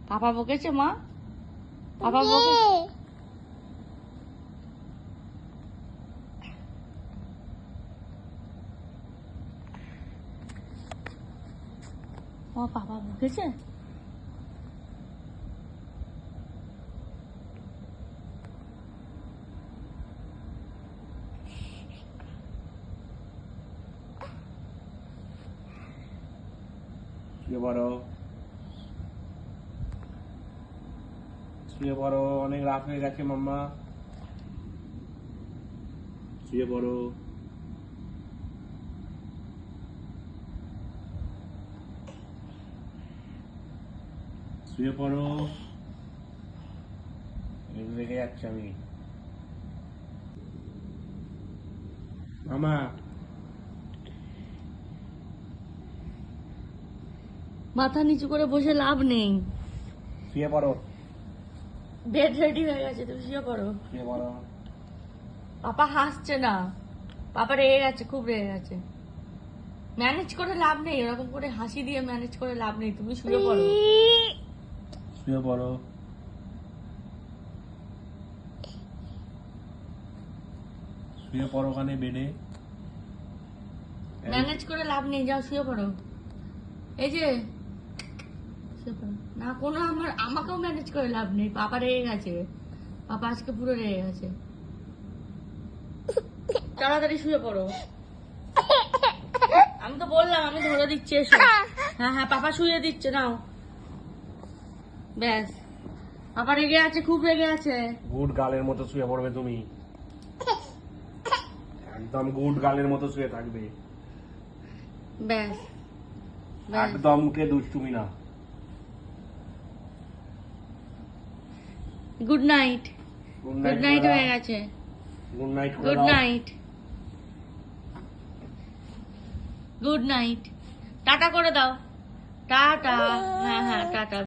পাপা বকেছে মা? পাপা বকেছে? ও পাপা বকেছে? শুয়ে পড়ো, শুয়ে পড়ো, অনেক রাত হয়ে গেছে মাম্মা। শুয়ে পড়ো। শুয়ে পড়ো, রেগে যাচ্ছে আমি। মামা মাথা নিচু করে বসে লাভ নেই। শুয়ে পড়ো, বেড রেডি হয়ে গেছে, তুমি শুয়ে পড়ো। শুয়ে পড়ো। পাপা হাসছে না, পাপা রেগে গেছে, খুব রেগে গেছে। ম্যানেজ করে লাভ নেই, এরকম করে হাসি দিয়ে ম্যানেজ করে লাভ নেই, তুমি শুয়ে পড়ো। শুয়ে পড়ো। শুয়ে পড়ো ওখানে বেডে। ম্যানেজ করে লাভ নেই, যাও শুয়ে পড়ো। এই যে শুয়ে পড়ো না, কোনো আমাকেও ম্যানেজ করে লাভ নেই, পাপা রেগে গেছে, পাপা আজকে পুরো রেগে গেছে। তাড়াতাড়ি শুয়ে পড়ো। আমি তো বললাম আমি ধরে দিচ্ছি, এসো। হ্যাঁ হ্যাঁ, পাপা শুয়ে দিচ্ছে, নাও। ব্যাস, পাপা রেগে আছে, খুব রেগে আছে। গুড গার্লের মতো শুয়ে পড়বে তুমি, একদম গুড গার্লের মতো শুয়ে থাকবে, ব্যাস ব্যাস। একদম উঠে দুষ্টুমি না। Good night. Good good night হয়ে গেছে। Good night. Good night. Good night. Tata করে দাও। টাটা। হ্যাঁ হ্যাঁ, টাটা।